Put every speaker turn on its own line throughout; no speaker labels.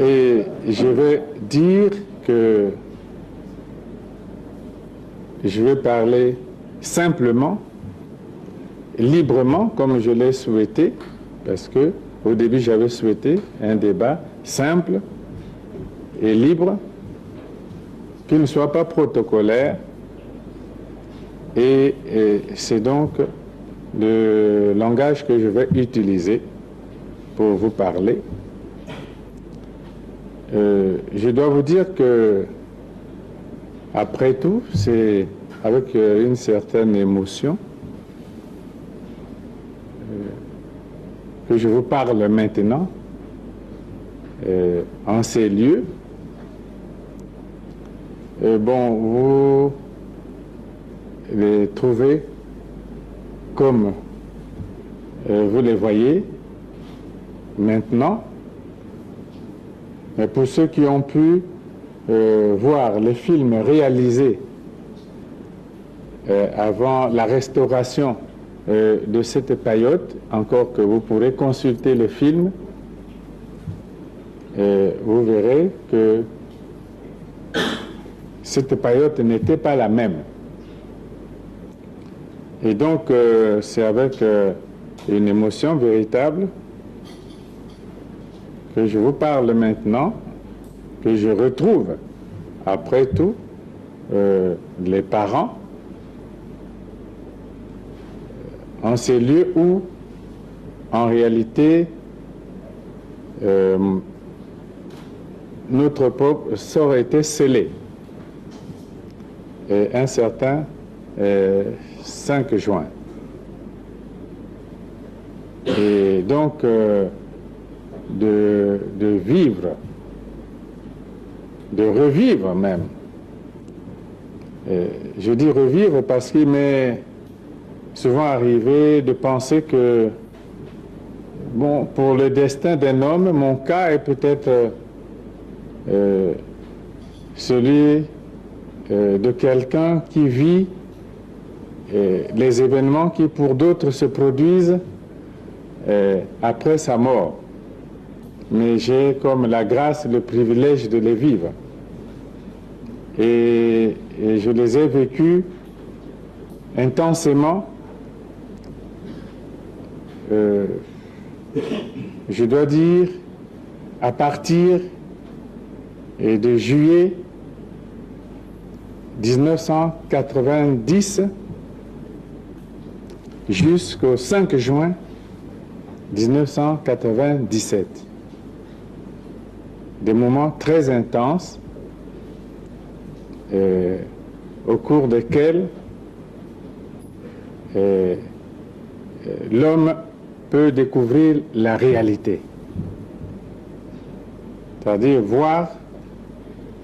Et je vais dire que je vais parler simplement, librement, comme je l'ai souhaité, parce que au début j'avais souhaité un débat simple et libre, qui ne soit pas protocolaire, et c'est donc le langage que je vais utiliser pour vous parler. Je dois vous dire que, après tout, c'est avec une certaine émotion que je vous parle maintenant en ces lieux. Bon, vous les trouvez comme vous les voyez maintenant. Mais pour ceux qui ont pu voir les films réalisés avant la restauration de cette paillote, encore que vous pourrez consulter le film, vous verrez que cette paillote n'était pas la même. Et donc, c'est avec une émotion véritable que je vous parle maintenant, que je retrouve, après tout, les parents en ces lieux où, en réalité, notre peuple aurait été scellé. Un certain 5 juin. Et donc, de vivre, de revivre même. Je dis revivre parce qu'il m'est souvent arrivé de penser que, bon, pour le destin d'un homme, mon cas est peut-être celui de quelqu'un qui vit les événements qui pour d'autres se produisent après sa mort. Mais j'ai comme la grâce, le privilège de les vivre. Et je les ai vécus intensément. Je dois dire, à partir de juillet 1990 jusqu'au 5 juin 1997. Des moments très intenses au cours desquels l'homme peut découvrir la réalité. C'est-à-dire voir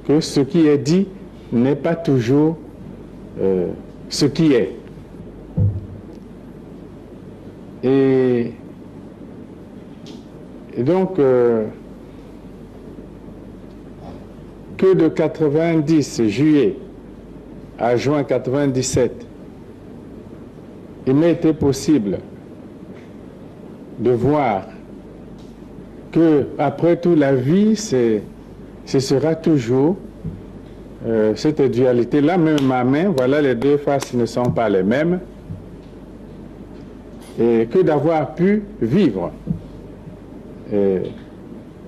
que ce qui est dit n'est pas toujours ce qui est. Et donc, que de 90 juillet à juin 97, il m'a été possible de voir que, après tout, la vie, ce sera toujours cette dualité-là. Même ma main, voilà, les deux faces ne sont pas les mêmes. Et que d'avoir pu vivre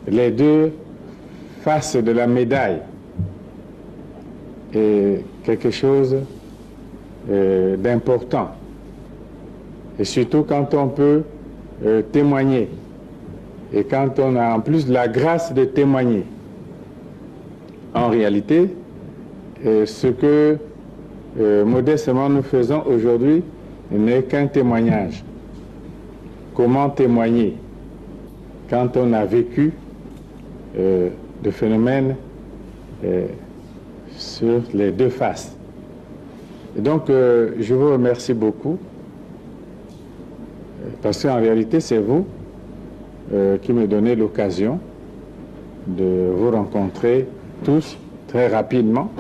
les deux faces de la médaille est quelque chose d'important. Et surtout quand on peut témoigner et quand on a en plus la grâce de témoigner. En réalité, ce que modestement nous faisons aujourd'hui n'est qu'un témoignage. Comment témoigner quand on a vécu de phénomènes sur les deux faces. Et donc, je vous remercie beaucoup, parce qu'en réalité, c'est vous qui me donnez l'occasion de vous rencontrer tous très rapidement.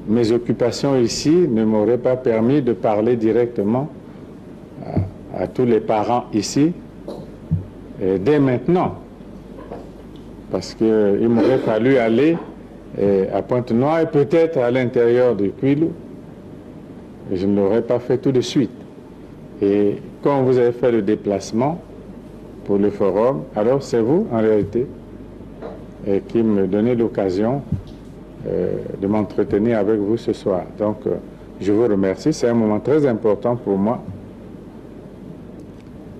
Mes occupations ici ne m'auraient pas permis de parler directement à tous les parents ici, dès maintenant, parce qu'il m'aurait fallu aller à Pointe-Noire et peut-être à l'intérieur de Kwilu. Je ne l'aurais pas fait tout de suite. Et quand vous avez fait le déplacement pour le forum, alors c'est vous, en réalité, qui me donnez l'occasion de m'entretenir avec vous ce soir. Donc, je vous remercie. C'est un moment très important pour moi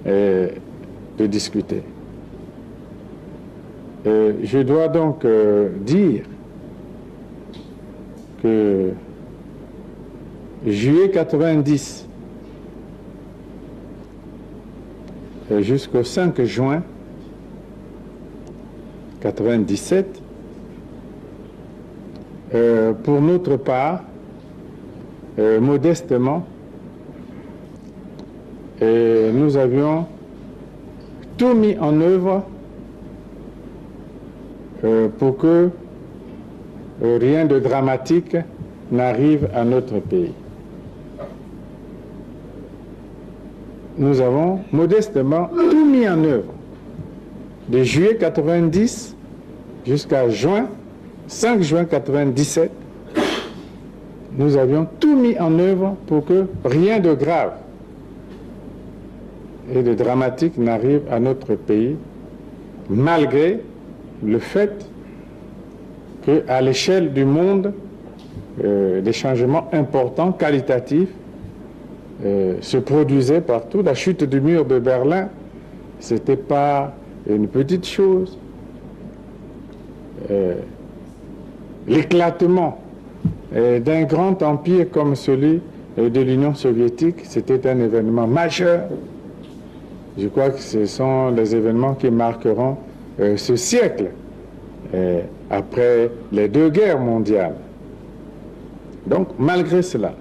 de discuter. Je dois donc dire que juillet 90 jusqu'au 5 juin 97, pour notre part, modestement, nous avions tout mis en œuvre pour que rien de dramatique n'arrive à notre pays. Nous avons modestement tout mis en œuvre. De juillet 90 jusqu'à 5 juin 97, nous avions tout mis en œuvre pour que rien de grave et de dramatique n'arrive à notre pays, malgré le fait qu'à l'échelle du monde, des changements importants, qualitatifs, se produisaient partout. La chute du mur de Berlin, ce n'était pas une petite chose. L'éclatement d'un grand empire comme celui de l'Union soviétique, c'était un événement majeur. Je crois que ce sont les événements qui marqueront ce siècle, après les 2 guerres mondiales. Donc, malgré cela,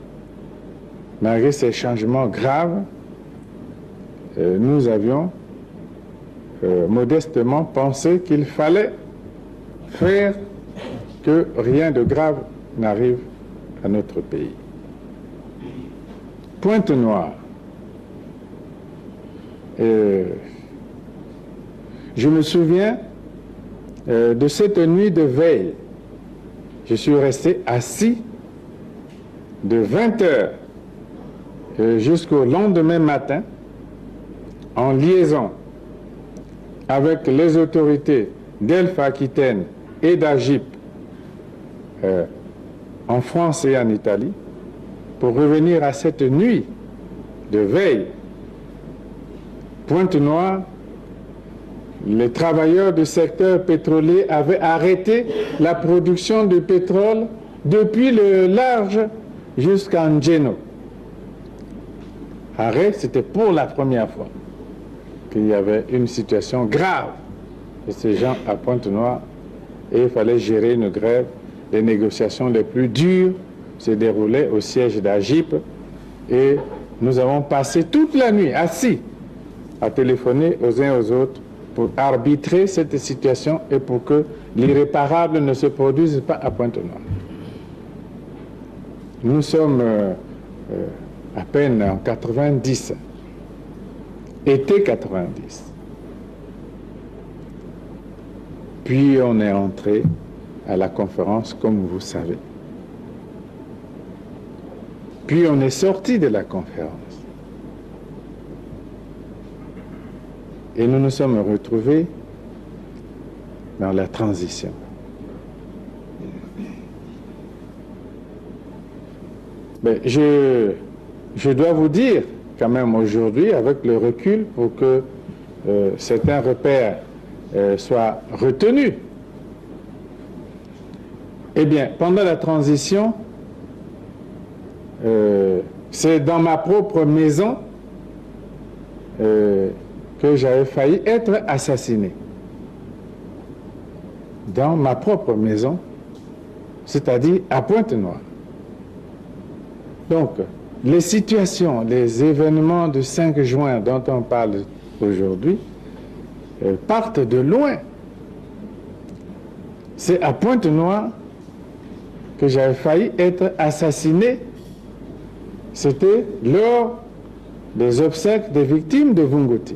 malgré ces changements graves, nous avions modestement pensé qu'il fallait faire que rien de grave n'arrive à notre pays. Pointe-Noire. Je me souviens de cette nuit de veille. Je suis resté assis de 20 heures jusqu'au lendemain matin en liaison avec les autorités d'Elf-Aquitaine et d'Agip en France et en Italie pour revenir à cette nuit de veille. Pointe-Noire, les travailleurs du secteur pétrolier avaient arrêté la production de pétrole depuis le large jusqu'à Ngeno. Arrêt, c'était pour la première fois qu'il y avait une situation grave de ces gens à Pointe-Noire et il fallait gérer une grève. Les négociations les plus dures se déroulaient au siège d'Agip et nous avons passé toute la nuit assis à téléphoner aux uns aux autres pour arbitrer cette situation et pour que l'irréparable ne se produise pas à Pointe-Noire. Nous sommes à peine en 90, été 90. Puis on est entré à la conférence, comme vous savez. Puis on est sorti de la conférence. Et nous nous sommes retrouvés dans la transition. Mais je dois vous dire quand même aujourd'hui, avec le recul, pour que certains repères soient retenus. Eh bien, pendant la transition, c'est dans ma propre maison que j'avais failli être assassiné. Dans ma propre maison, c'est-à-dire à Pointe-Noire. Donc, les situations, les événements du 5 juin dont on parle aujourd'hui partent de loin. C'est à Pointe-Noire que j'avais failli être assassiné. C'était lors des obsèques des victimes de Vunguti.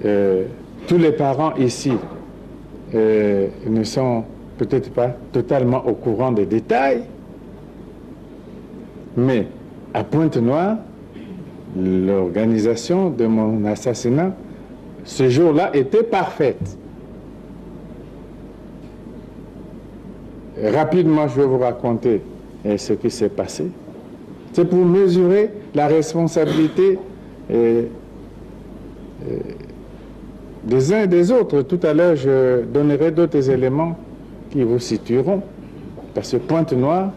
tous les parents ici ne sont peut-être pas totalement au courant des détails, mais à Pointe-Noire, l'organisation de mon assassinat, ce jour-là, était parfaite. Rapidement, je vais vous raconter ce qui s'est passé. C'est pour mesurer la responsabilité des uns et des autres. Tout à l'heure, je donnerai d'autres éléments qui vous situeront. Parce que Pointe-Noire,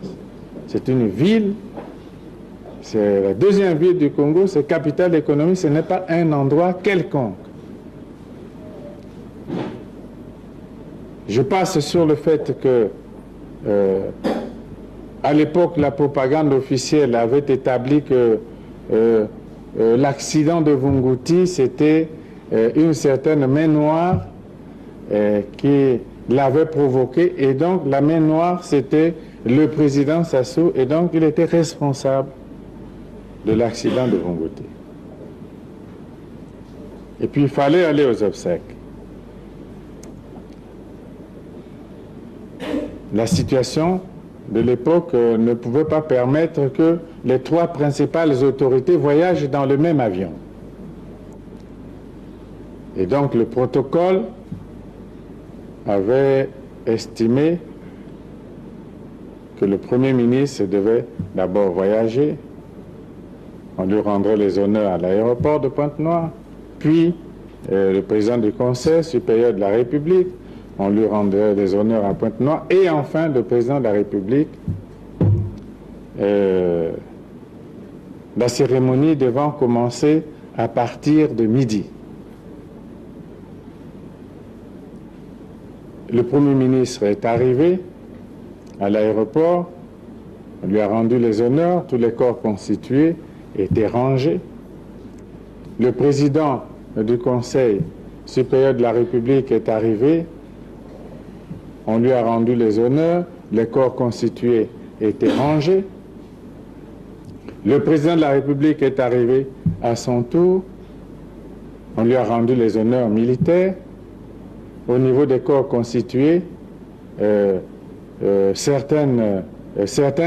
c'est une ville, c'est la deuxième ville du Congo, c'est capitale économique, ce n'est pas un endroit quelconque. Je passe sur le fait que à l'époque, la propagande officielle avait établi que l'accident de Vunguti, c'était une certaine main noire qui l'avait provoqué, et donc la main noire, c'était le président Sassou, et donc il était responsable de l'accident de Vunguti. Et puis il fallait aller aux obsèques. La situation de l'époque ne pouvait pas permettre que les trois principales autorités voyagent dans le même avion. Et donc le protocole avait estimé que le Premier ministre devait d'abord voyager, on lui rendrait les honneurs à l'aéroport de Pointe-Noire, puis le président du Conseil supérieur de la République, on lui rendrait des honneurs à Pointe-Noire, et enfin le président de la République, la cérémonie devant commencer à partir de midi. Le Premier ministre est arrivé à l'aéroport, on lui a rendu les honneurs, tous les corps constitués étaient rangés. Le président du Conseil supérieur de la République est arrivé, on lui a rendu les honneurs, les corps constitués étaient rangés. Le président de la République est arrivé à son tour, on lui a rendu les honneurs militaires. Au niveau des corps constitués, certains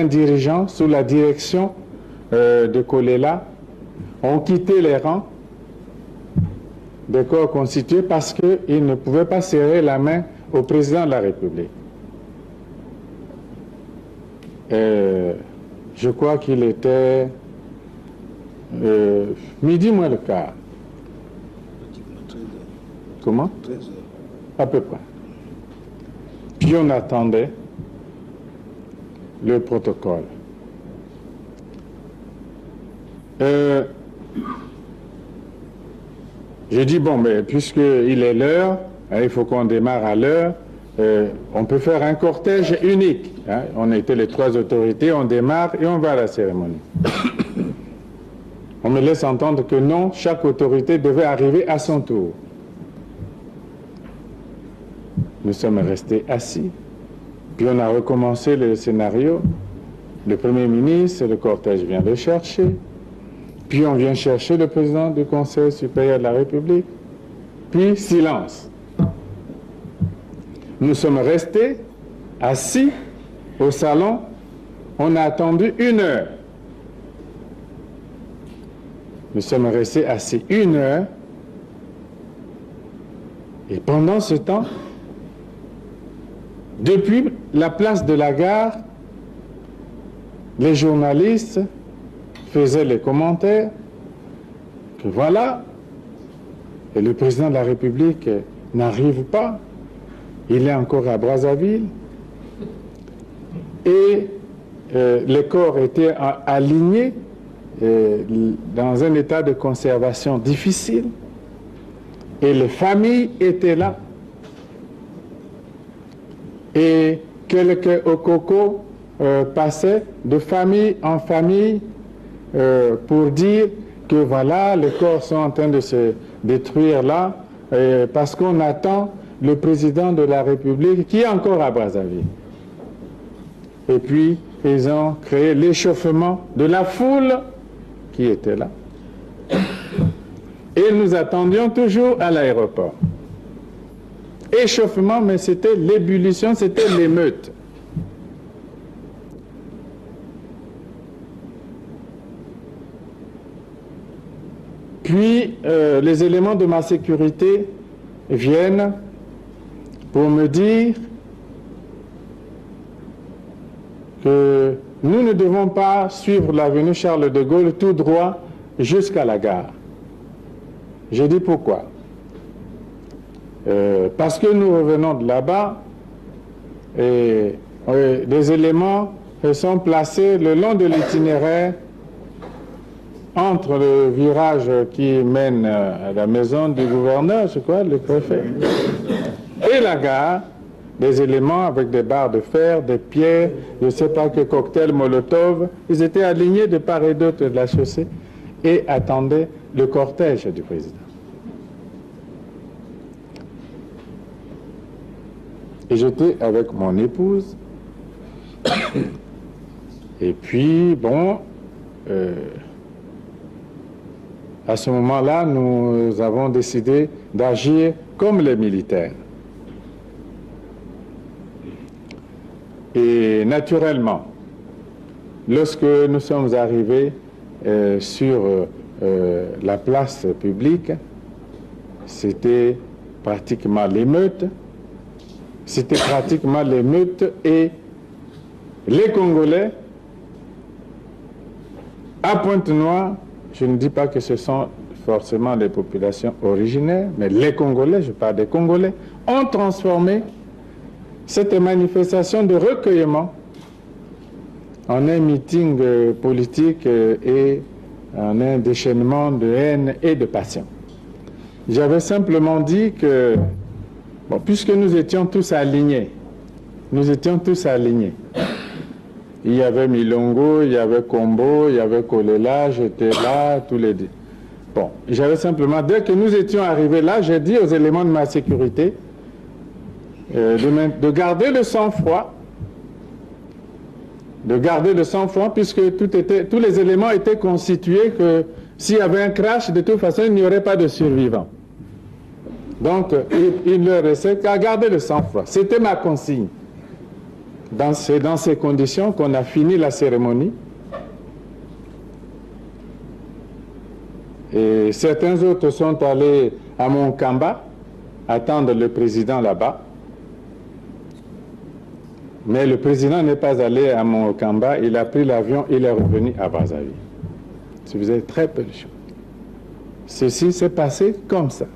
dirigeants, sous la direction de Kolela, ont quitté les rangs des corps constitués parce qu'ils ne pouvaient pas serrer la main au président de la République. Je crois qu'il était midi moins le quart. Comment? 13 heures. À peu près. Puis on attendait le protocole. J'ai dit, bon, mais puisqu'il est l'heure, il faut qu'on démarre à l'heure, on peut faire un cortège unique. Hein. On était les trois autorités, on démarre et on va à la cérémonie. On me laisse entendre que non, chaque autorité devait arriver à son tour. Nous sommes restés assis, puis on a recommencé le scénario. Le Premier ministre, le cortège vient le chercher, puis on vient chercher le président du Conseil supérieur de la République, puis silence. Nous sommes restés assis au salon, on a attendu 1 heure. Nous sommes restés assis 1 heure, et pendant ce temps, depuis la place de la gare, les journalistes faisaient les commentaires que voilà, et le président de la République n'arrive pas, il est encore à Brazzaville, et les corps étaient alignés dans un état de conservation difficile, et les familles étaient là. Et quelques okokos passaient de famille en famille pour dire que voilà, les corps sont en train de se détruire là, parce qu'on attend le président de la République qui est encore à Brazzaville. Et puis, ils ont créé l'échauffement de la foule qui était là. Et nous attendions toujours à l'aéroport. Échauffement, mais c'était l'ébullition, c'était l'émeute. Puis, les éléments de ma sécurité viennent pour me dire que nous ne devons pas suivre l'avenue Charles de Gaulle tout droit jusqu'à la gare. J'ai dit pourquoi? Parce que nous revenons de là-bas et des éléments sont placés le long de l'itinéraire entre le virage qui mène à la maison du gouverneur, je crois, le préfet, et la gare, des éléments avec des barres de fer, des pierres, je ne sais pas que cocktail Molotov. Ils étaient alignés de part et d'autre de la chaussée et attendaient le cortège du président. Et j'étais avec mon épouse. Et puis, bon, à ce moment-là, nous avons décidé d'agir comme les militaires. Et naturellement, lorsque nous sommes arrivés sur la place publique, c'était pratiquement l'émeute. C'était pratiquement l'émeute et les Congolais, à Pointe-Noire, je ne dis pas que ce sont forcément les populations originaires, mais les Congolais, je parle des Congolais, ont transformé cette manifestation de recueillement en un meeting politique et en un déchaînement de haine et de passion. J'avais simplement dit que, bon, puisque nous étions tous alignés, il y avait Milongo, il y avait Combo, il y avait Kolela, j'étais là, tous les deux. Bon, j'avais simplement, dès que nous étions arrivés là, j'ai dit aux éléments de ma sécurité de garder le sang-froid, puisque tous les éléments étaient constitués que s'il y avait un crash, de toute façon, il n'y aurait pas de survivants. Donc, il ne restait qu'à garder le sang-froid. C'était ma consigne. C'est dans ces conditions qu'on a fini la cérémonie. Et certains autres sont allés à Monkamba, attendre le président là-bas. Mais le président n'est pas allé à Monkamba, il a pris l'avion, il est revenu à Brazzaville. Ça faisait très peu de choses. Ceci s'est passé comme ça.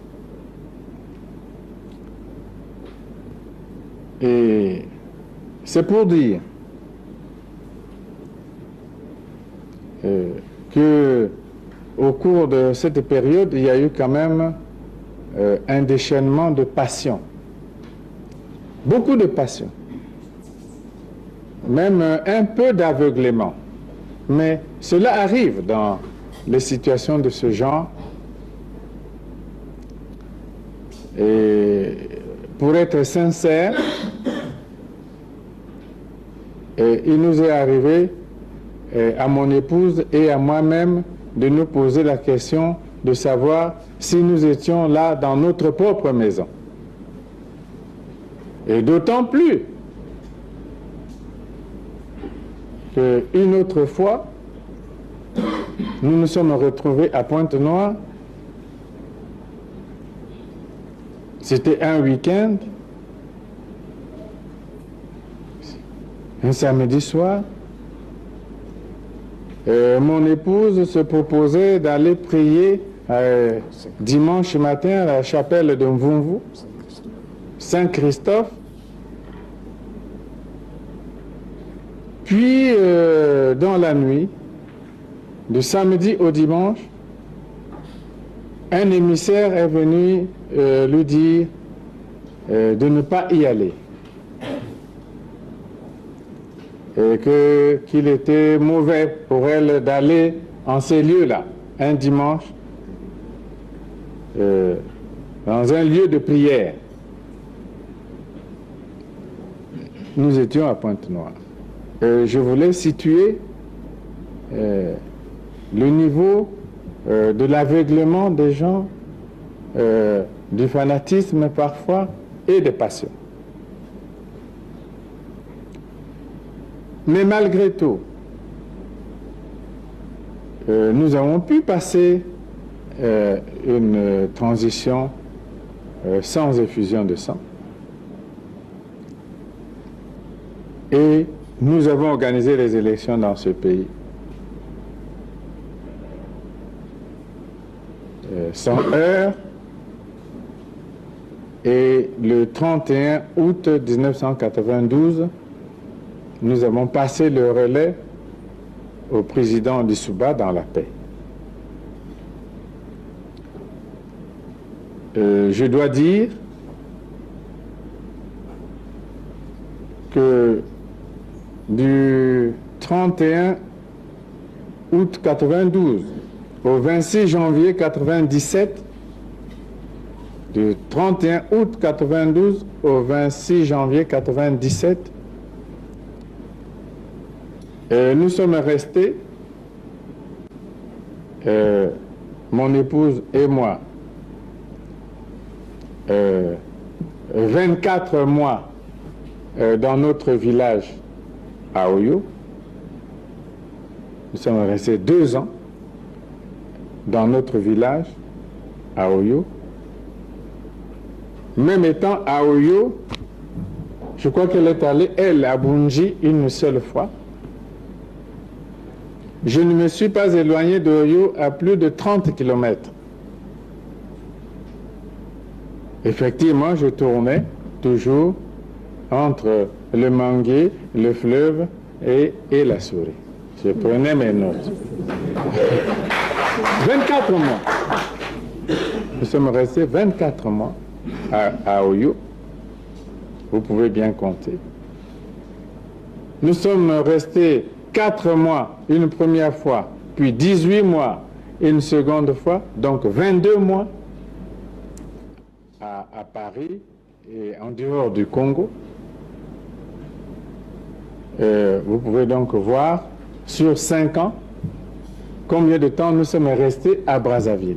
Et c'est pour dire que au cours de cette période, il y a eu quand même un déchaînement de passion. Beaucoup de passion. Même un peu d'aveuglement. Mais cela arrive dans les situations de ce genre. Et pour être sincère, il nous est arrivé à mon épouse et à moi-même de nous poser la question de savoir si nous étions là dans notre propre maison. Et d'autant plus qu'une autre fois, nous nous sommes retrouvés à Pointe-Noire. C'était un week-end, un samedi soir. Mon épouse se proposait d'aller prier dimanche matin à la chapelle de Mvumvu, Saint-Christophe. Puis, dans la nuit, du samedi au dimanche, un émissaire est venu lui dire de ne pas y aller. Et qu'il était mauvais pour elle d'aller en ces lieux-là, un dimanche, dans un lieu de prière. Nous étions à Pointe-Noire. Je voulais situer le niveau de l'aveuglement des gens, du fanatisme parfois et des passions. Mais malgré tout, nous avons pu passer une transition sans effusion de sang. Et nous avons organisé les élections dans ce pays sans heurts. Et le 31 août 1992, nous avons passé le relais au président Lissouba dans la paix. Je dois dire que du 31 août 92 au 26 janvier 97, du 31 août 92 au 26 janvier 97, nous sommes restés, mon épouse et moi, 24 mois dans notre village à Oyo. Nous sommes restés 2 ans dans notre village à Oyo. Même étant à Oyo, je crois qu'elle est allée, elle, à Bunji une seule fois. Je ne me suis pas éloigné d'Oyo à plus de 30 km. Effectivement, je tournais toujours entre le manguier, le fleuve et la souris. Je prenais mes notes. 24 mois. Nous sommes restés 24 mois à Oyo. Vous pouvez bien compter. Nous sommes restés 4 mois une première fois, puis 18 mois une seconde fois, donc 22 mois à Paris et en dehors du Congo. Vous pouvez donc voir sur 5 ans combien de temps nous sommes restés à Brazzaville.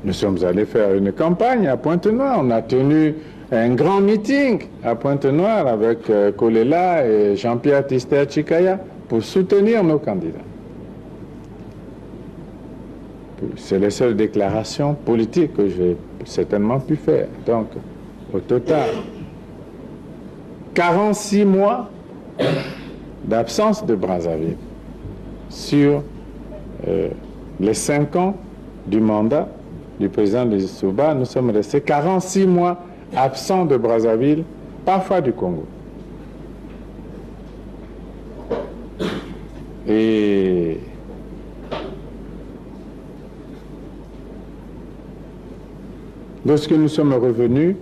Nous sommes allés faire une campagne à Pointe-Noire. On a tenu un grand meeting à Pointe-Noire avec Kolela et Jean-Pierre Tister Chikaya pour soutenir nos candidats. C'est les seules déclarations politiques que j'ai certainement pu faire. Donc, au total, 46 mois d'absence de Brazzaville sur les 5 ans du mandat du président Lissouba. Nous sommes restés 46 mois absents de Brazzaville, parfois du Congo. Et lorsque nous sommes revenus,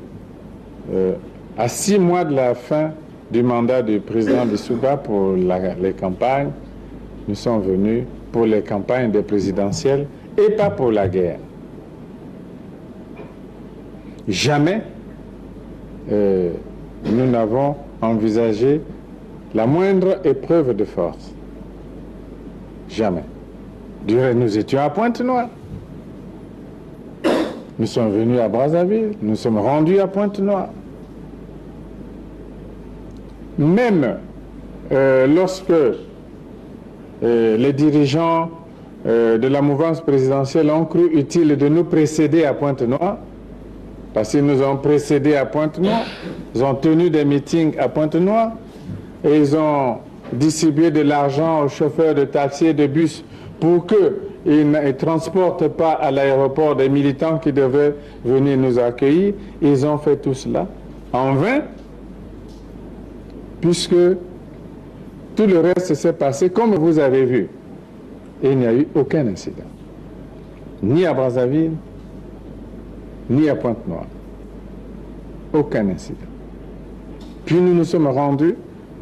à 6 mois de la fin du mandat du président Lissouba pour les campagnes, nous sommes venus pour les campagnes des présidentielles et pas pour la guerre. Jamais nous n'avons envisagé la moindre épreuve de force. Jamais. Nous étions à Pointe-Noire. Nous sommes venus à Brazzaville. Nous sommes rendus à Pointe-Noire. Même lorsque les dirigeants de la mouvance présidentielle ont cru utile de nous précéder à Pointe-Noire, parce qu'ils nous ont précédés à Pointe-Noire, ils ont tenu des meetings à Pointe-Noire et ils ont distribué de l'argent aux chauffeurs de taxi et de bus pour qu'ils ne transportent pas à l'aéroport des militants qui devaient venir nous accueillir. Ils ont fait tout cela en vain, puisque tout le reste s'est passé comme vous avez vu. Et il n'y a eu aucun incident, ni à Brazzaville, ni à Pointe-Noire. Aucun incident. Puis nous nous sommes rendus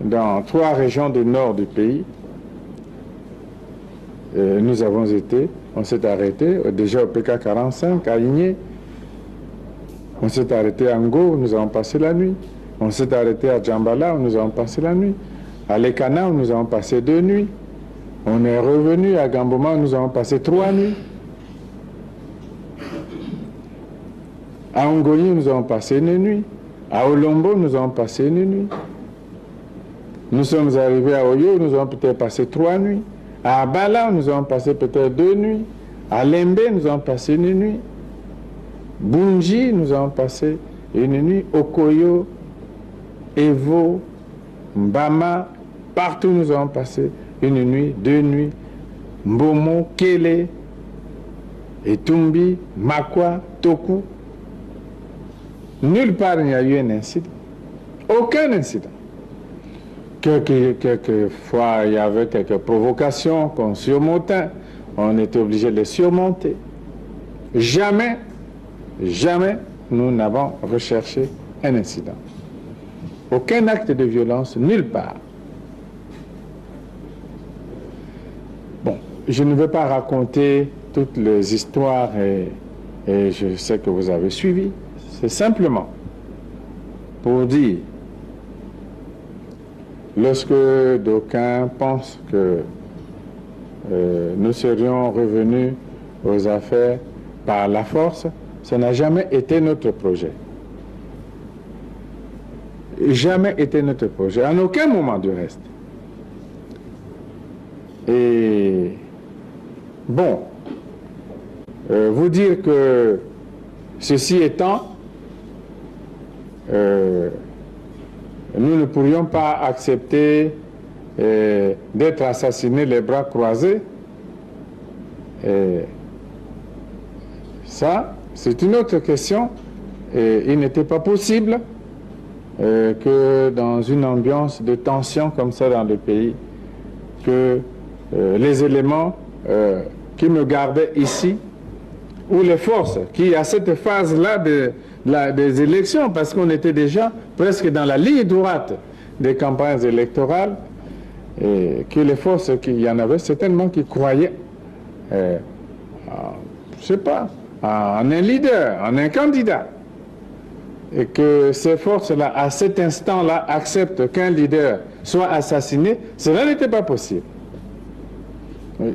dans 3 régions du nord du pays. Nous avons été, on s'est arrêté déjà au PK45 à Igné. On s'est arrêté à Ngo, où nous avons passé la nuit. On s'est arrêté à Djambala, où nous avons passé la nuit. À Lekana, où nous avons passé 2 nuits. On est revenu à Gamboma, nous avons passé 3 nuits. À Ongoyi, nous avons passé une nuit. À Olombo, nous avons passé une nuit. Nous sommes arrivés à Oyo, nous avons peut-être passé 3 nuits. À Abala, nous avons passé peut-être 2 nuits. À Lembe, nous avons passé une nuit. Bunji, nous avons passé une nuit. Okoyo, Evo, Mbama, partout nous avons passé une nuit, 2 nuits. Mbomo, Kele, Etumbi, Makwa, Toku. Nulle part il n'y a eu un incident. Aucun incident. Quelquefois, il y avait quelques provocations qu'on surmontait. On était obligé de les surmonter. Jamais, jamais, nous n'avons recherché un incident. Aucun acte de violence, nulle part. Bon, je ne veux pas raconter toutes les histoires et je sais que vous avez suivi. C'est simplement pour dire, lorsque d'aucuns pensent que nous serions revenus aux affaires par la force, ça n'a jamais été notre projet. Jamais été notre projet, en aucun moment du reste. Et bon, vous dire que ceci étant, nous ne pourrions pas accepter d'être assassinés les bras croisés. Ça, c'est une autre question. Et il n'était pas possible que dans une ambiance de tension comme ça dans le pays, que les éléments qui me gardaient ici, ou les forces qui, à cette phase-là des élections, parce qu'on était déjà presque dans la ligne droite des campagnes électorales, et que les forces qu'il y en avait certainement qui croyaient, je ne sais pas, en un leader, en un candidat, et que ces forces-là, à cet instant-là, acceptent qu'un leader soit assassiné, cela n'était pas possible.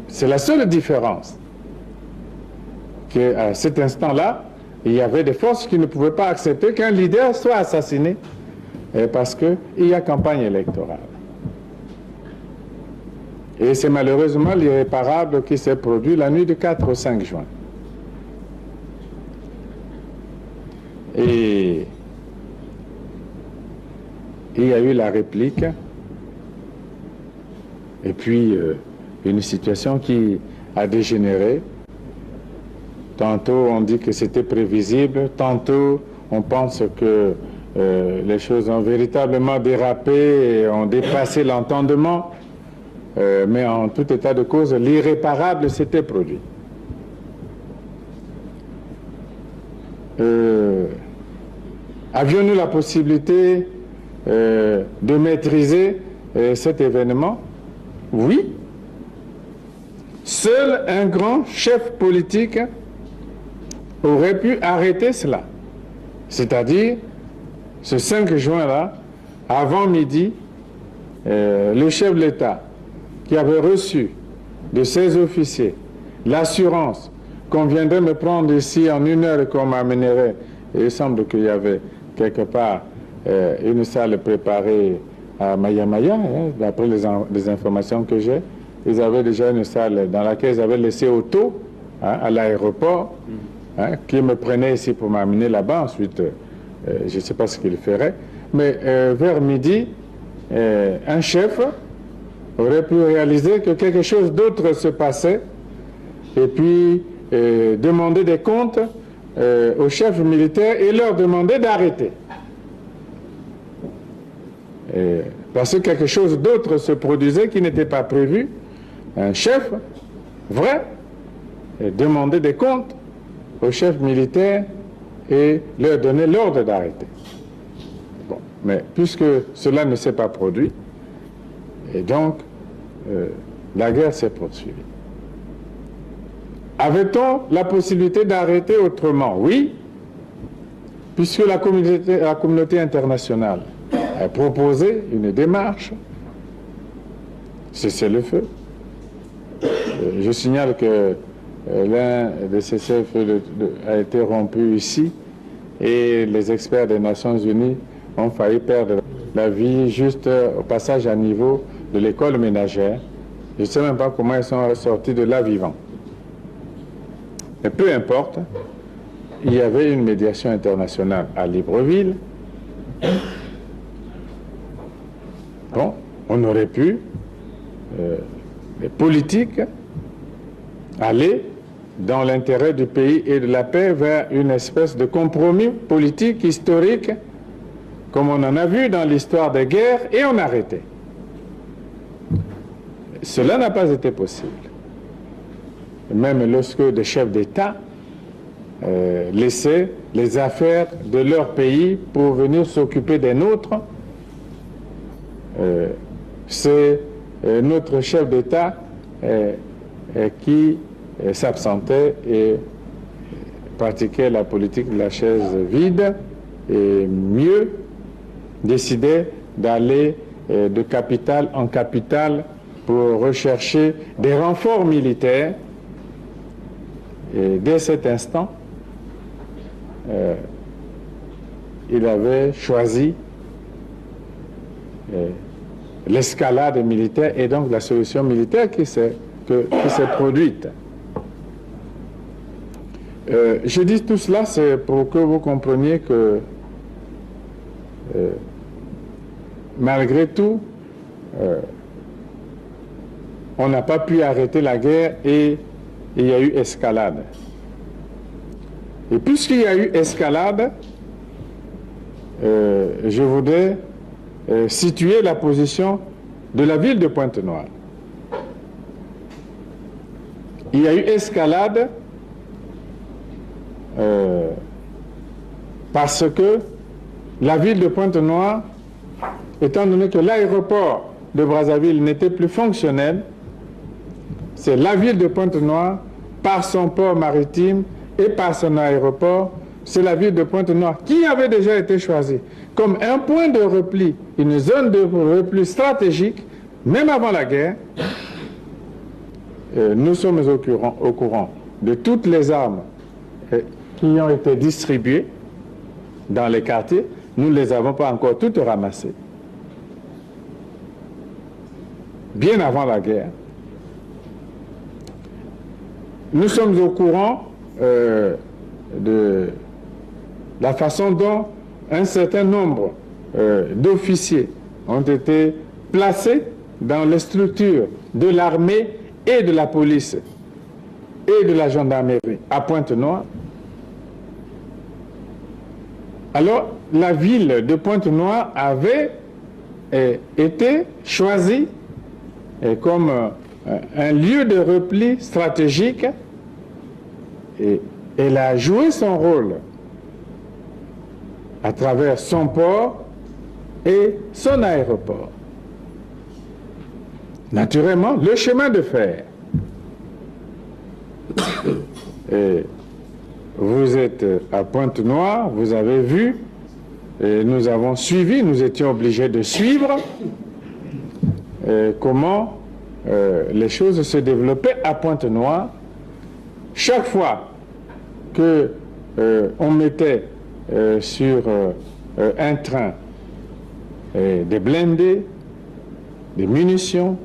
C'est la seule différence. Qu'à cet instant-là, il y avait des forces qui ne pouvaient pas accepter qu'un leader soit assassiné parce qu'il y a campagne électorale. Et c'est malheureusement l'irréparable qui s'est produit la nuit du 4 au 5 juin. Et il y a eu la réplique et puis une situation qui a dégénéré. Tantôt on dit que c'était prévisible, tantôt on pense que les choses ont véritablement dérapé et ont dépassé l'entendement, mais en tout état de cause, l'irréparable s'était produit. Avions-nous la possibilité de maîtriser cet événement? Oui. Seul un grand chef politique aurait pu arrêter cela. C'est-à-dire, ce 5 juin-là, avant midi, le chef de l'État, qui avait reçu de ses officiers l'assurance qu'on viendrait me prendre ici en 1 heure et qu'on m'amènerait, et il semble qu'il y avait quelque part une salle préparée à Mayamaya, d'après les informations que j'ai. Ils avaient déjà une salle dans laquelle ils avaient laissé auto à l'aéroport, qui me prenait ici pour m'amener là-bas. Ensuite, je ne sais pas ce qu'il ferait. Mais vers midi, un chef aurait pu réaliser que quelque chose d'autre se passait et puis demander des comptes aux chefs militaires et leur demander d'arrêter. Parce que quelque chose d'autre se produisait qui n'était pas prévu. Un chef, vrai, demander des comptes aux chefs militaires et leur donner l'ordre d'arrêter. Bon, mais puisque cela ne s'est pas produit, et donc la guerre s'est poursuivie. Avait-on la possibilité d'arrêter autrement? Oui, puisque la communauté internationale a proposé une démarche, cessez le feu, Je signale que l'un de ces cessez-le-feu a été rompu ici et les experts des Nations Unies ont failli perdre la vie juste au passage à niveau de l'école ménagère. Je ne sais même pas comment ils sont sortis de là vivants. Mais peu importe, il y avait une médiation internationale à Libreville. Bon, on aurait pu, les politiques, aller dans l'intérêt du pays et de la paix vers une espèce de compromis politique, historique, comme on en a vu dans l'histoire des guerres, et on a arrêté. Cela n'a pas été possible. Même lorsque des chefs d'État laissaient les affaires de leur pays pour venir s'occuper des nôtres, c'est notre chef d'État qui s'absentait et pratiquait la politique de la chaise vide et mieux décidait d'aller de capitale en capitale pour rechercher des renforts militaires. Et dès cet instant, il avait choisi l'escalade militaire et donc la solution militaire qui s'est produite. Je dis tout cela, c'est pour que vous compreniez que malgré tout, on n'a pas pu arrêter la guerre et il y a eu escalade. Et puisqu'il y a eu escalade, je voudrais situer la position de la ville de Pointe-Noire. Il y a eu escalade parce que la ville de Pointe-Noire, étant donné que l'aéroport de Brazzaville n'était plus fonctionnel, c'est la ville de Pointe-Noire, par son port maritime et par son aéroport, c'est la ville de Pointe-Noire qui avait déjà été choisie comme un point de repli, une zone de repli stratégique, même avant la guerre. Nous sommes au courant de toutes les armes qui ont été distribuées dans les quartiers. Nous ne les avons pas encore toutes ramassées. Bien avant la guerre. Nous sommes au courant de la façon dont un certain nombre d'officiers ont été placés dans les structures de l'armée et de la police et de la gendarmerie à Pointe-Noire. Alors, la ville de Pointe-Noire avait été choisie comme un lieu de repli stratégique et elle a joué son rôle à travers son port et son aéroport. Naturellement, le chemin de fer. Et vous êtes à Pointe-Noire, vous avez vu, et nous avons suivi, nous étions obligés de suivre comment les choses se développaient à Pointe-Noire. Chaque fois que on mettait sur un train des blindés, des munitions,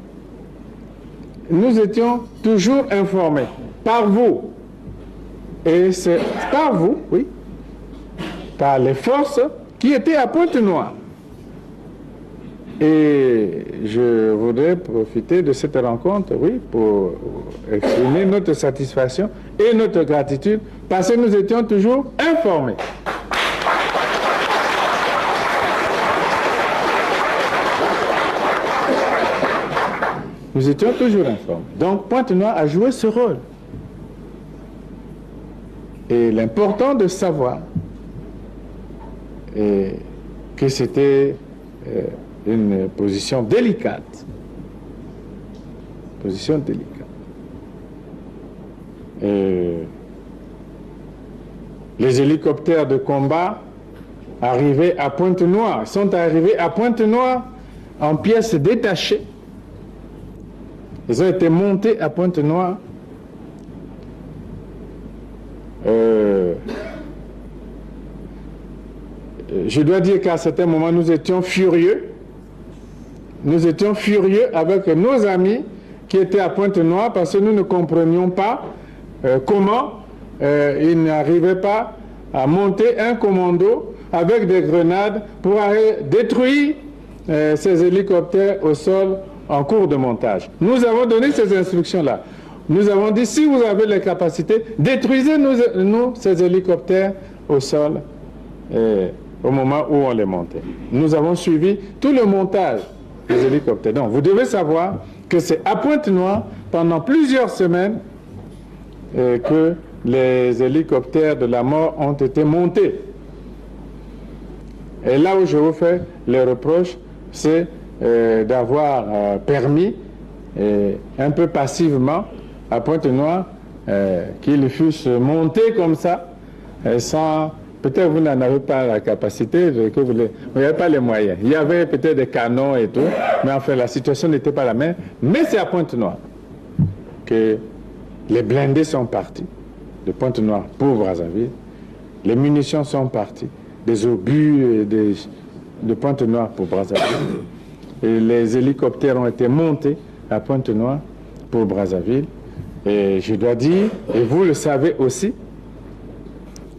nous étions toujours informés par vous. Et c'est par vous, oui, par les forces qui étaient à Pointe-Noire. Et je voudrais profiter de cette rencontre, oui, pour exprimer notre satisfaction et notre gratitude, parce que nous étions toujours informés. Nous étions toujours informés. Donc Pointe-Noire a joué ce rôle. Et l'important de savoir que c'était une position délicate. Position délicate. Les hélicoptères de combat arrivaient à Pointe-Noire, sont arrivés à Pointe-Noire en pièces détachées Ils ont été montés à Pointe-Noire. Je dois dire qu'à certains moments, nous étions furieux. Nous étions furieux avec nos amis qui étaient à Pointe-Noire parce que nous ne comprenions pas comment ils n'arrivaient pas à monter un commando avec des grenades pour aller détruire ces hélicoptères au sol en cours de montage. Nous avons donné ces instructions-là. Nous avons dit, si vous avez les capacités, détruisez-nous ces hélicoptères au sol au moment où on les montait. Nous avons suivi tout le montage des hélicoptères. Donc, vous devez savoir que c'est à Pointe-Noire, pendant plusieurs semaines, que les hélicoptères de la mort ont été montés. Et là où je vous fais les reproches, c'est d'avoir permis, un peu passivement, à Pointe-Noire, qu'ils fussent montés comme ça, sans... Peut-être vous n'en avez pas la capacité, que vous n'avez pas les moyens. Il y avait peut-être des canons et tout, mais enfin la situation n'était pas la même. Mais c'est à Pointe-Noire que les blindés sont partis, de Pointe-Noire pour Brazzaville. Les munitions sont parties, des obus de Pointe-Noire pour Brazzaville. Et les hélicoptères ont été montés à Pointe-Noire pour Brazzaville. Et je dois dire, et vous le savez aussi,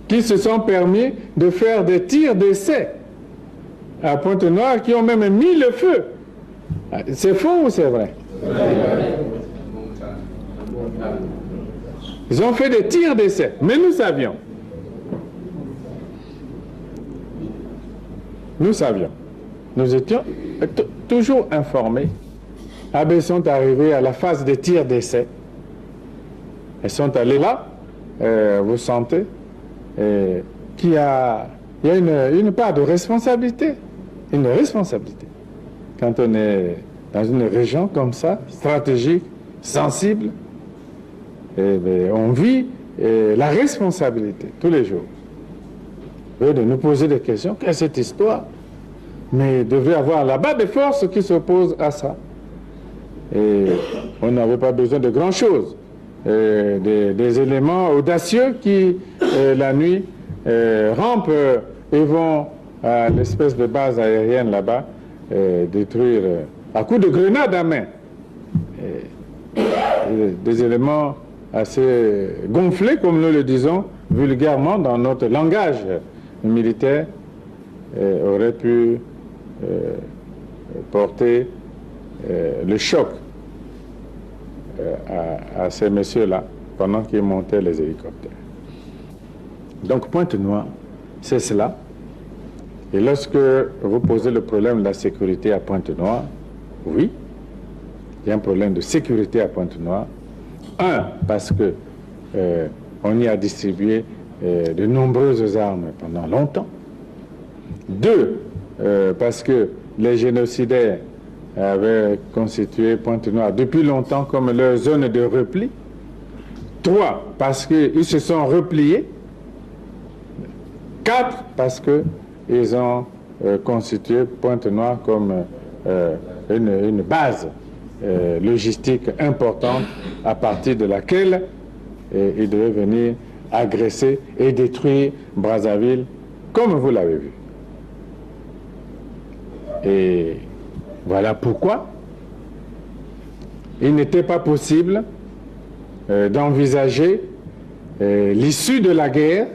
qui se sont permis de faire des tirs d'essai à Pointe-Noire, qui ont même mis le feu. C'est faux ou c'est vrai? Ils ont fait des tirs d'essai, mais nous savions. Nous savions. Nous étions toujours informés. Ils sont arrivés à la phase des tirs d'essai. Ils sont allés là, vous sentez, qu'il y a une part de responsabilité. Une responsabilité. Quand on est dans une région comme ça, stratégique, sensible, on vit la responsabilité tous les jours. De nous poser des questions. Qu'est-ce que cette histoire? Mais il devait y avoir là-bas des forces qui s'opposent à ça. Et on n'avait pas besoin de grand-chose. Des éléments audacieux qui, la nuit, rampent et vont à l'espèce de base aérienne là-bas, détruire à coups de grenades à main. Des éléments assez gonflés, comme nous le disons vulgairement dans notre langage militaire, auraient pu porter le choc à ces messieurs-là pendant qu'ils montaient les hélicoptères. Donc Pointe-Noire, c'est cela. Et lorsque vous posez le problème de la sécurité à Pointe-Noire, oui, il y a un problème de sécurité à Pointe-Noire. Un, parce que on y a distribué de nombreuses armes pendant longtemps. Deux, parce que les génocidaires avaient constitué Pointe-Noire depuis longtemps comme leur zone de repli. Trois, parce qu'ils se sont repliés. Quatre, parce qu'ils ont constitué Pointe-Noire comme une base logistique importante à partir de laquelle ils devaient venir agresser et détruire Brazzaville, comme vous l'avez vu. Et voilà pourquoi il n'était pas possible d'envisager l'issue de la guerre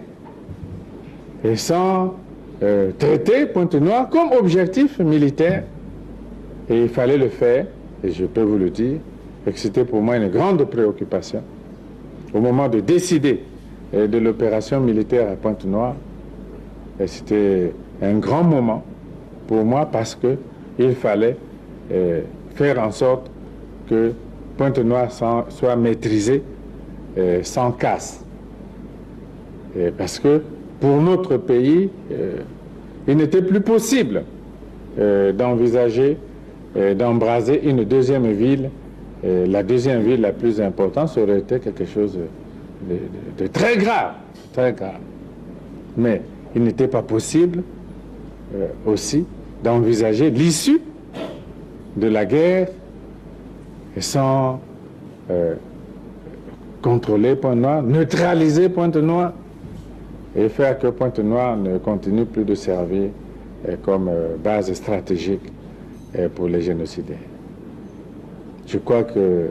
et sans traiter Pointe-Noire comme objectif militaire. Et il fallait le faire, et je peux vous le dire, et que c'était pour moi une grande préoccupation. Au moment de décider de l'opération militaire à Pointe-Noire, c'était un grand moment pour moi parce qu'il fallait faire en sorte que Pointe-Noire soit maîtrisée sans casse. Parce que pour notre pays, il n'était plus possible d'envisager d'embraser une deuxième ville. La deuxième ville la plus importante, ça aurait été quelque chose de très grave, très grave. Mais il n'était pas possible aussi d'envisager l'issue de la guerre et sans contrôler Pointe-Noire, neutraliser Pointe-Noire et faire que Pointe-Noire ne continue plus de servir comme base stratégique pour les génocidaires. Je crois que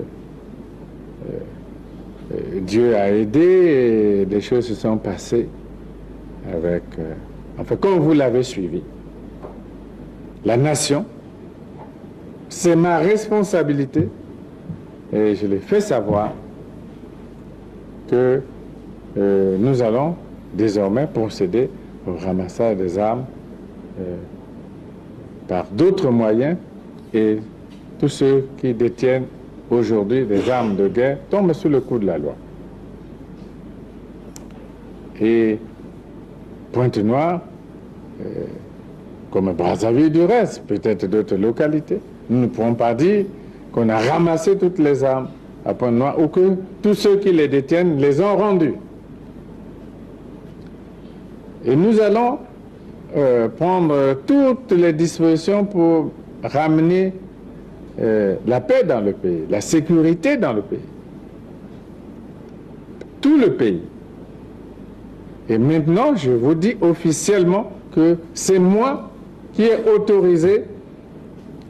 Dieu a aidé et les choses se sont passées avec, enfin comme vous l'avez suivi. La nation, c'est ma responsabilité et je l'ai fait savoir que nous allons désormais procéder au ramassage des armes par d'autres moyens et tous ceux qui détiennent aujourd'hui des armes de guerre tombent sous le coup de la loi. Et Pointe-Noire, comme Brazzaville du reste, peut-être d'autres localités, nous ne pourrons pas dire qu'on a ramassé toutes les armes à Pointe-Noire ou que tous ceux qui les détiennent les ont rendues. Et nous allons prendre toutes les dispositions pour ramener la paix dans le pays, la sécurité dans le pays. Tout le pays. Et maintenant, je vous dis officiellement que c'est moi qui ai autorisé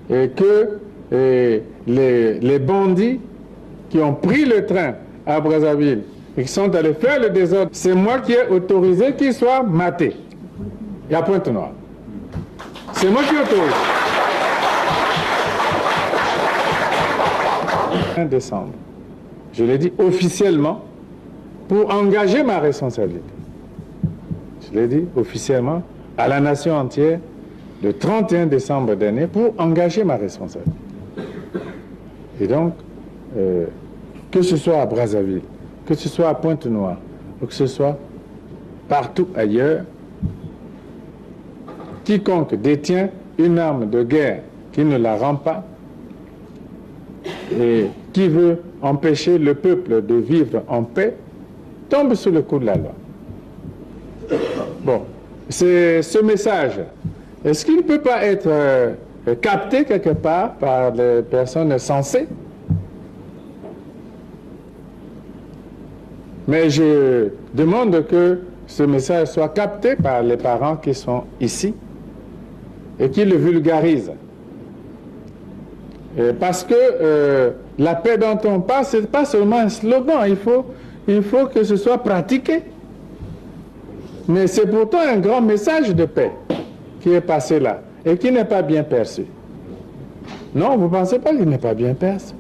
et que les bandits qui ont pris le train à Brazzaville et qui sont allés faire le désordre, c'est moi qui ai autorisé qu'ils soient matés. Et à Pointe-Noire. C'est moi qui autorise. 1 décembre, je l'ai dit officiellement pour engager ma responsabilité. Je l'ai dit officiellement à la nation entière le 31 décembre dernier pour engager ma responsabilité. Et donc, que ce soit à Brazzaville, que ce soit à Pointe-Noire, ou que ce soit partout ailleurs, quiconque détient une arme de guerre qui ne la rend pas et qui veut empêcher le peuple de vivre en paix, tombe sous le coup de la loi. Bon, c'est ce message. Est-ce qu'il ne peut pas être capté quelque part par les personnes sensées? Mais je demande que ce message soit capté par les parents qui sont ici et qui le vulgarisent. Parce que la paix dont on parle, ce n'est pas seulement un slogan, il faut que ce soit pratiqué. Mais c'est pourtant un grand message de paix qui est passé là et qui n'est pas bien perçu. Non, vous ne pensez pas qu'il n'est pas bien perçu?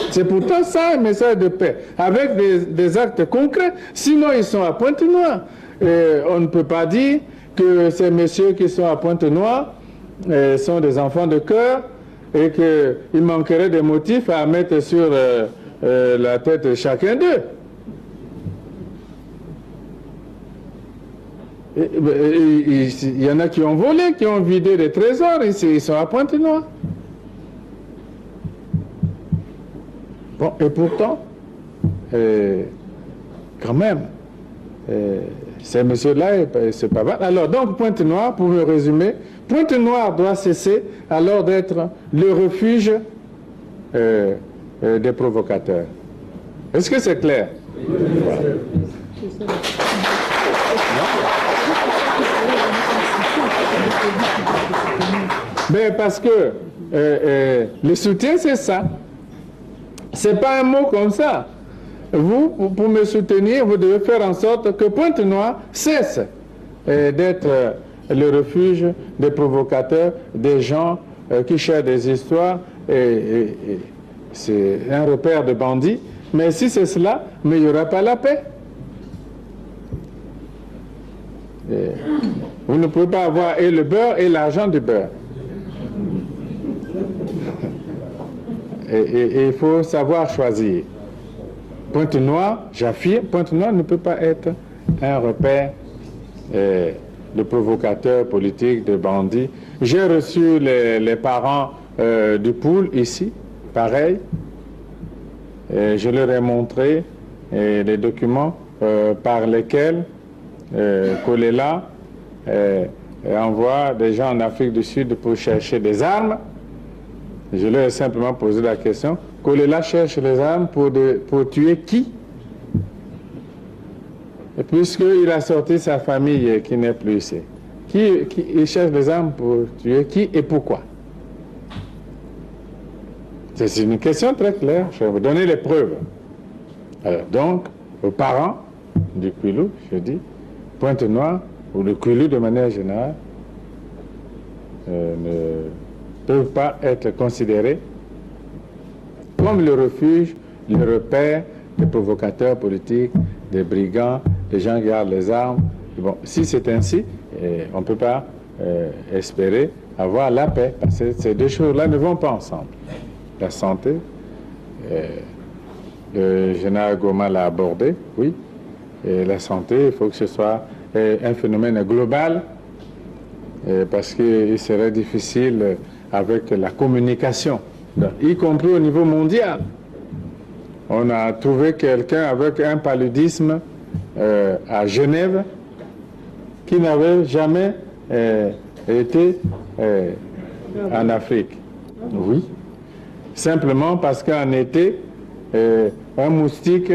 C'est pourtant ça un message de paix, avec des actes concrets. Sinon, ils sont à Pointe-Noire. On ne peut pas dire que ces messieurs qui sont à Pointe-Noire sont des enfants de cœur et qu'il manquerait des motifs à mettre sur la tête de chacun d'eux. Il y en a qui ont volé, qui ont vidé des trésors, ici, ils sont à Pointe-Noire. Bon, et pourtant, quand même, ces messieurs-là, c'est pas mal. Alors, donc, Pointe-Noire, pour me résumer, Pointe-Noire doit cesser alors d'être le refuge des provocateurs. Est-ce que c'est clair? Voilà. Mais parce que le soutien, c'est ça. C'est pas un mot comme ça. Vous, pour me soutenir, vous devez faire en sorte que Pointe-Noire cesse d'être le refuge des provocateurs, des gens qui cherchent des histoires. C'est un repère de bandits. Mais si c'est cela, mais il n'y aura pas la paix. Vous ne pouvez pas avoir et le beurre et l'argent du beurre. Et il faut savoir choisir. Pointe-Noire, j'affirme, Pointe-Noire ne peut pas être un repère de provocateurs politiques, de bandits. J'ai reçu les parents du pool ici, pareil. Je leur ai montré les documents par lesquels Kolela envoie des gens en Afrique du Sud pour chercher des armes Je leur ai simplement posé la question. Kolela cherche les armes pour tuer qui? Et puisqu'il a sorti sa famille qui n'est plus ici, il cherche les armes pour tuer qui et pourquoi? C'est une question très claire. Je vais vous donner les preuves. Alors, donc, aux parents du Kwilu, je dis, Pointe-Noire, ou le Kwilu de manière générale, ne peuvent pas être considérés comme le refuge, le repère des provocateurs politiques, des brigands, des gens qui gardent les armes. Bon, si c'est ainsi, on ne peut pas espérer avoir la paix, parce que ces deux choses-là ne vont pas ensemble. La santé, le général Goma l'a abordé, oui, et la santé, il faut que ce soit un phénomène global, parce qu'il serait difficile avec la communication, y compris au niveau mondial. On a trouvé quelqu'un avec un paludisme à Genève qui n'avait jamais été en Afrique. Oui. Simplement parce qu'en été, un moustique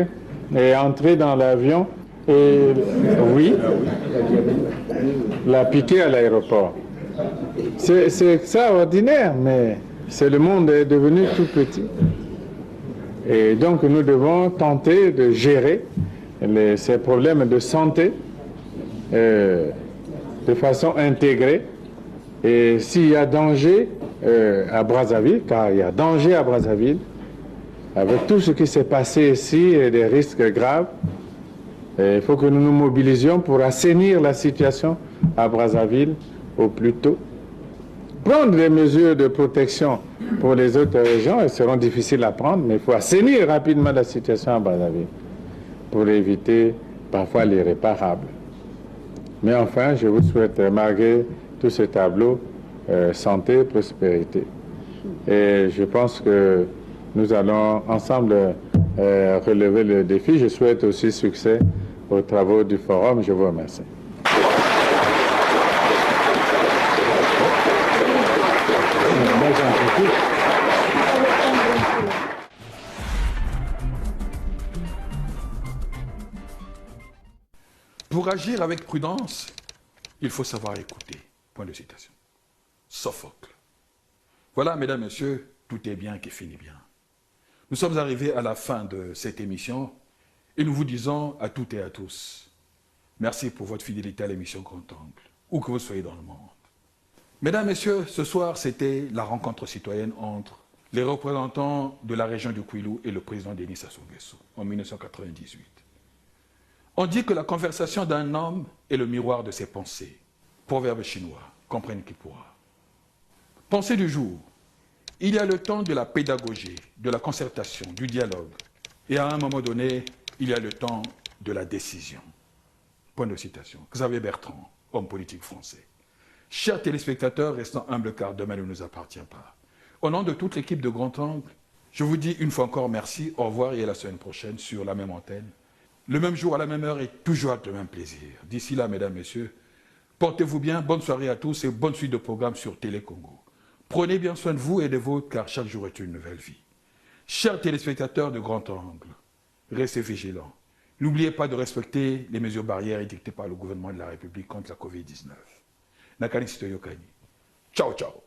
est entré dans l'avion et, oui, l'a piqué à l'aéroport. C'est extraordinaire, mais le monde est devenu tout petit. Et donc nous devons tenter de gérer ces problèmes de santé de façon intégrée. Et s'il y a danger à Brazzaville, car il y a danger à Brazzaville, avec tout ce qui s'est passé ici et des risques graves, il faut que nous nous mobilisions pour assainir la situation à Brazzaville au plus tôt. Prendre des mesures de protection pour les autres régions, elles seront difficiles à prendre, mais il faut assainir rapidement la situation à Brazzaville pour éviter parfois l'irréparable. Mais enfin, je vous souhaite, malgré tout ce tableau, santé, prospérité. Et je pense que nous allons ensemble relever le défi. Je souhaite aussi succès aux travaux du forum. Je vous remercie.
Pour agir avec prudence, il faut savoir écouter. Point de citation. Sophocle. Voilà, mesdames, messieurs, tout est bien qui finit bien. Nous sommes arrivés à la fin de cette émission et nous vous disons à toutes et à tous, merci pour votre fidélité à l'émission Grand Angle, où que vous soyez dans le monde. Mesdames, messieurs, ce soir, c'était la rencontre citoyenne entre les représentants de la région du Kwilu et le président Denis Sassou Nguesso en 1998. On dit que la conversation d'un homme est le miroir de ses pensées. Proverbe chinois, comprenne qui pourra. Pensée du jour. Il y a le temps de la pédagogie, de la concertation, du dialogue. Et à un moment donné, il y a le temps de la décision. Point de citation. Xavier Bertrand, homme politique français. Chers téléspectateurs, restons humbles car demain ne nous appartient pas. Au nom de toute l'équipe de Grand Angle, je vous dis une fois encore merci, au revoir et à la semaine prochaine sur la même antenne. Le même jour, à la même heure et toujours avec le même plaisir. D'ici là, mesdames, messieurs, portez-vous bien, bonne soirée à tous et bonne suite de programmes sur Télé Congo. Prenez bien soin de vous et des vôtres car chaque jour est une nouvelle vie. Chers téléspectateurs de Grand Angle, restez vigilants. N'oubliez pas de respecter les mesures barrières édictées par le gouvernement de la République contre la Covid-19. Nakani Sito Yokani. Ciao, ciao.